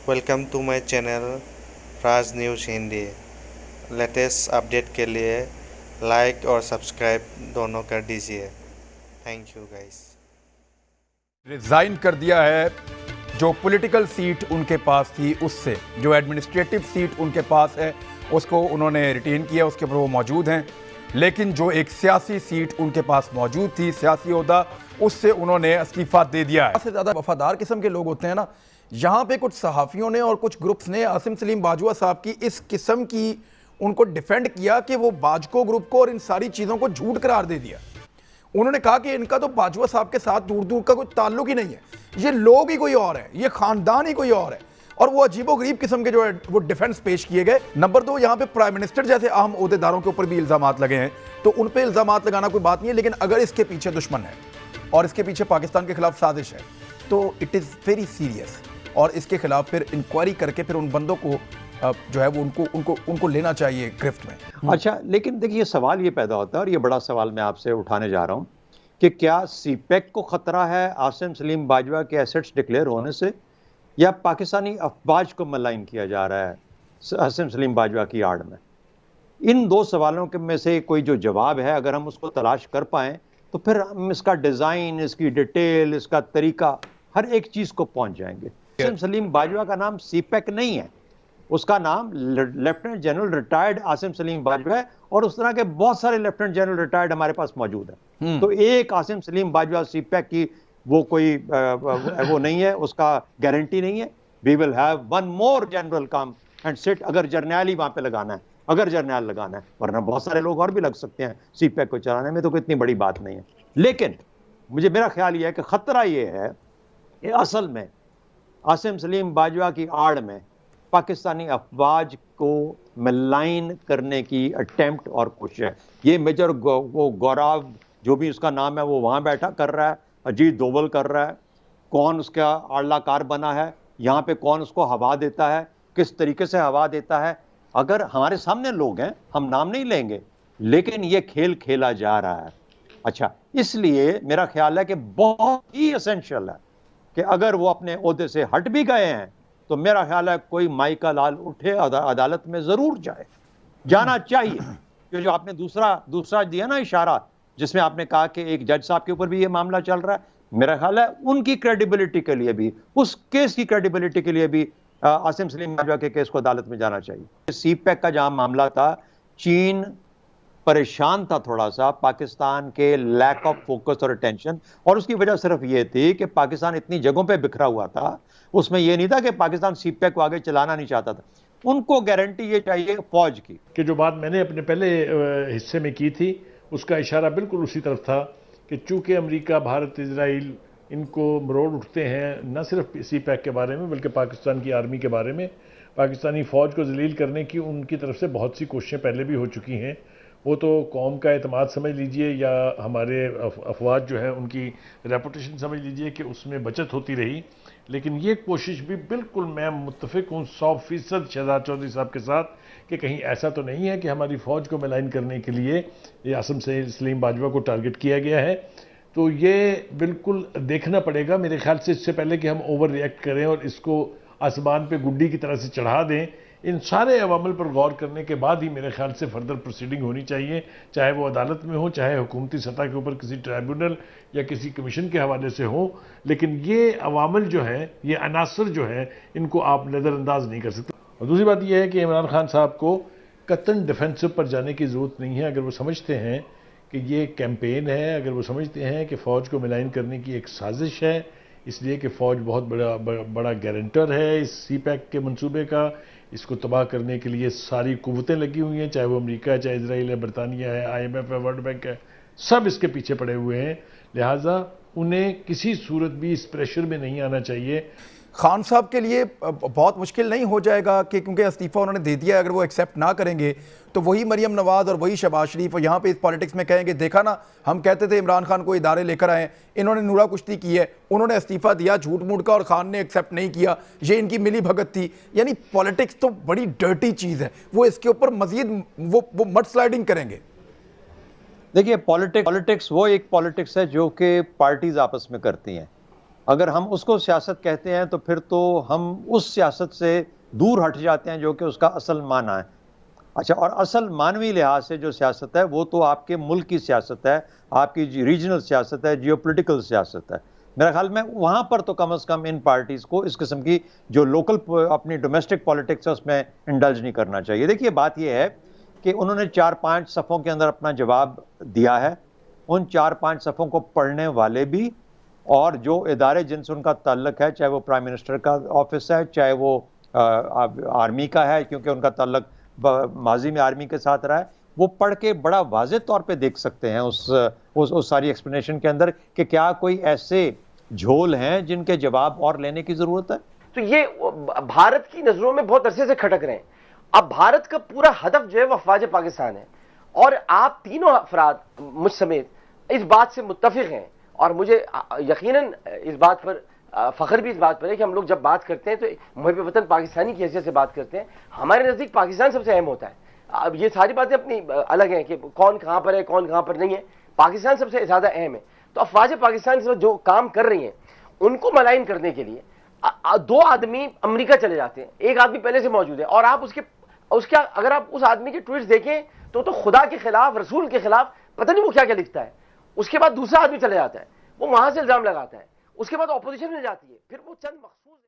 Welcome to my channel Raj news Hindi. Latest update के लिए like और सब्सक्राइब दोनों कर दीजिए। Thank you guys. रिजाइन कर दिया है। जो पॉलिटिकल सीट उनके पास थी उससे जो एडमिनिस्ट्रेटिव सीट उनके पास है उसको उन्होंने रिटेन किया, उसके ऊपर वो मौजूद हैं। लेकिन जो एक सियासी सीट उनके पास मौजूद थी, सियासी ओहदा, उससे उन्होंने इस्तीफा दे दिया है। सबसे ज़्यादा वफादार किस्म के लोग होते हैं ना, यहाँ पे कुछ सहाफ़ियों ने और कुछ ग्रुप्स ने आसिम सलीम बाजवा साहब की इस किस्म की उनको डिफेंड किया कि वो बाजको ग्रुप को और इन सारी चीज़ों को झूठ करार दे दिया। उन्होंने कहा कि इनका तो बाजवा साहब के साथ दूर दूर का कोई ताल्लुक ही नहीं है, ये लोग ही कोई और है, ये खानदान ही कोई और है। और वो अजीबोगरीब किस्म के जो है वो डिफेंस पेश किए गए। नंबर 2, यहाँ पे प्राइम मिनिस्टर जैसे अहम ओहदेदारों के ऊपर भी इल्जामात लगे हैं, तो उन पे इल्जामात लगाना कोई बात नहीं है, लेकिन अगर इसके पीछे दुश्मन है और इसके पीछे पाकिस्तान के खिलाफ साजिश है तो इट इज़ वेरी सीरियस, और इसके खिलाफ फिर इंक्वायरी करके फिर उन बंदों को जो है वो उनको लेना चाहिए गिरफ्त में। अच्छा, लेकिन देखिए सवाल ये पैदा होता है, और ये बड़ा सवाल मैं आपसे उठाने जा रहा हूं कि क्या सीपैक को खतरा है आसिम सलीम बाजवा के एसेट्स डिक्लेयर होने से, या पाकिस्तानी अफवाज को मलाइन किया जा रहा है आसिम सलीम बाजवा की आड़ में? इन दो सवालों के में से कोई जो जवाब है, अगर हम उसको तलाश कर पाएं तो फिर हम इसका डिज़ाइन, इसकी डिटेल, इसका तरीका, हर एक चीज़ को पहुंच जाएंगे। आसिम सलीम बाजवा का नाम सीपैक नहीं है, उसका नाम lieutenant general retired Asim Salim Bajwa है, और उस तरह के बहुत सारे लेफ्टिनेंट जनरल रिटायर्ड हमारे पास मौजूद है। तो एक आसिम सलीम बाजवा सीपैक की वो कोई वो नहीं है, उसका गारंटी नहीं है। We will have one more general come and sit, अगर जर्नैल ही वहां पे लगाना है, अगर जर्नैल लगाना है, वरना बहुत सारे लोग और भी लग सकते हैं सीपैक को चलाने में, तो कोई इतनी बड़ी बात नहीं है। लेकिन मेरा ख्याल यह है कि खतरा यह है कि असल में आसिम सलीम बाजवा की आड़ में पाकिस्तानी अफवाज को मलाइन करने की अटेम्प्ट और कोशिश है। ये मेजर गौरव जो भी उसका नाम है वो वहाँ बैठा कर रहा है, अजीत दोवल कर रहा है, कौन उसका आड़लाकार बना है, यहाँ पे कौन उसको हवा देता है, किस तरीके से हवा देता है। अगर हमारे सामने लोग हैं, हम नाम नहीं लेंगे, लेकिन ये खेल खेला जा रहा है। अच्छा, इसलिए मेरा ख्याल है कि बहुत ही एसेंशियल है कि अगर वो अपने ओहदे से हट भी गए हैं तो मेरा ख्याल है कोई माई का लाल उठे, अदालत में जरूर जाना चाहिए। कि जो आपने दूसरा दिया ना इशारा, जिसमें आपने कहा कि एक जज साहब के ऊपर भी ये मामला चल रहा है, मेरा ख्याल है उनकी क्रेडिबिलिटी के लिए भी, उस केस की क्रेडिबिलिटी के लिए भी आसिम सलीम बाजवा के केस को अदालत में जाना चाहिए। सीपैक का जहां मामला था, चीन परेशान था थोड़ा सा पाकिस्तान के लैक ऑफ फोकस और अटेंशन, और उसकी वजह सिर्फ ये थी कि पाकिस्तान इतनी जगहों पे बिखरा हुआ था। उसमें ये नहीं था कि पाकिस्तान सीपैक को आगे चलाना नहीं चाहता था, उनको गारंटी ये चाहिए फौज की। कि जो बात मैंने अपने पहले हिस्से में की थी, उसका इशारा बिल्कुल उसी तरफ था कि चूंकि अमेरिका, भारत, इजराइल इनको मरोड़ उठते हैं, न सिर्फ सीपैक के बारे में बल्कि पाकिस्तान की आर्मी के बारे में। पाकिस्तानी फ़ौज को जलील करने की उनकी तरफ से बहुत सी कोशिशें पहले भी हो चुकी हैं। वो तो कौम का एतमाद समझ लीजिए, या हमारे अफवाज जो है उनकी रेपुटेशन समझ लीजिए कि उसमें बचत होती रही। लेकिन ये कोशिश भी बिल्कुल मैं मुत्तफिक हूँ 100% शहजाद चौधरी साहब के साथ कि कहीं ऐसा तो नहीं है कि हमारी फ़ौज को मलाइन करने के लिए ये आसिम सलीम बाजवा को टारगेट किया गया है। तो ये बिल्कुल देखना पड़ेगा मेरे ख्याल से, इससे पहले कि हम ओवर रिएक्ट करें और इसको आसमान पे गुड्डी की तरह से चढ़ा दें। इन सारे अवामल पर गौर करने के बाद ही मेरे ख्याल से फर्दर प्रोसीडिंग होनी चाहिए, चाहे वो अदालत में हो, चाहे हुकूमती सतह के ऊपर किसी ट्राइब्यूनल या किसी कमीशन के हवाले से हो। लेकिन ये अवामल जो है, ये अनासर जो है, इनको आप नज़रअंदाज नहीं कर सकते। और दूसरी बात यह है कि इमरान खान साहब को कतन डिफेंसिव पर जाने की ज़रूरत नहीं है। अगर वो समझते हैं कि ये कैंपेन है, अगर वो समझते हैं कि फ़ौज को मिलाइन करने की एक साजिश है, इसलिए कि फ़ौज बहुत बड़ा गारंटर है इस सीपैक के मंसूबे का, इसको तबाह करने के लिए सारी कुव्वतें लगी हुई हैं, चाहे वो अमेरिका है, चाहे इजराइल है, बरतानिया है, IMF है, वर्ल्ड बैंक है, सब इसके पीछे पड़े हुए हैं। लिहाजा उन्हें किसी सूरत भी इस प्रेशर में नहीं आना चाहिए। खान साहब के लिए बहुत मुश्किल नहीं हो जाएगा कि क्योंकि इस्तीफ़ा उन्होंने दे दिया, अगर वो एक्सेप्ट ना करेंगे तो वही मरियम नवाज और वही शहबाज शरीफ और यहाँ पे इस पॉलिटिक्स में कहेंगे, देखा ना हम कहते थे इमरान खान को इदारे लेकर आए, इन्होंने नूरा कुश्ती की है, उन्होंने इस्तीफ़ा दिया झूठ मूठ का और खान ने एक्सेप्ट नहीं किया, ये इनकी मिली भगत थी। यानी पॉलिटिक्स तो बड़ी डर्टी चीज़ है, वो इसके ऊपर मजीद वो मड स्लाइडिंग करेंगे। देखिए, पॉलिटिक्स वो एक पॉलिटिक्स है जो कि पार्टीज आपस में करती हैं। अगर हम उसको सियासत कहते हैं तो फिर तो हम उस सियासत से दूर हट जाते हैं जो कि उसका असल माना है। अच्छा, और असल मानवी लिहाज से जो सियासत है वो तो आपके मुल्क की सियासत है, आपकी रीजनल सियासत है, जियोपॉलिटिकल सियासत है। मेरा ख्याल में वहाँ पर तो कम से कम इन पार्टीज़ को इस किस्म की जो लोकल अपनी डोमेस्टिक पॉलिटिक्स है उसमें इंडल्ज नहीं करना चाहिए। देखिए, बात यह है कि उन्होंने 4-5 सफ़ों के अंदर अपना जवाब दिया है। उन 4-5 सफ़ों को पढ़ने वाले भी और जो इदारे जिनसे उनका ताल्लुक है, चाहे वो प्राइम मिनिस्टर का ऑफिस है, चाहे वो आर्मी का है क्योंकि उनका ताल्लुक माजी में आर्मी के साथ रहा है, वो पढ़ के बड़ा वाज़े तौर पे देख सकते हैं उस सारी एक्सप्लेनेशन के अंदर कि क्या कोई ऐसे झोल हैं जिनके जवाब और लेने की ज़रूरत है। तो ये भारत की नज़रों में बहुत अरसे से खटक रहे हैं। अब भारत का पूरा हदफ जो है वो अफवाज पाकिस्तान है, और आप तीनों अफराद मुझ समेत इस बात से मुत्तफिक हैं, और मुझे यकीनन इस बात पर फ़ख्र भी इस बात पर है कि हम लोग जब बात करते हैं तो मुहब्ब वतन पाकिस्तानी की हैसियत से बात करते हैं। हमारे नज़दीक पाकिस्तान सबसे अहम होता है। अब ये सारी बातें अपनी अलग हैं कि कौन कहाँ पर है, कौन कहाँ पर नहीं है, पाकिस्तान सबसे ज़्यादा अहम है। तो अफवाज पाकिस्तान जो काम कर रही हैं उनको मलाइन करने के लिए 2 आदमी अमेरिका चले जाते हैं, एक आदमी पहले से मौजूद है, और आप उसके अगर आप उस आदमी के ट्वीट्स देखें तो खुदा के खिलाफ, रसूल के खिलाफ पता नहीं वो क्या क्या लिखता है। उसके बाद दूसरा आदमी चले जाता है, वो वहां से इल्जाम लगाता है, उसके बाद ऑपोजिशन मिल जाती है, फिर वो चंद मखसूस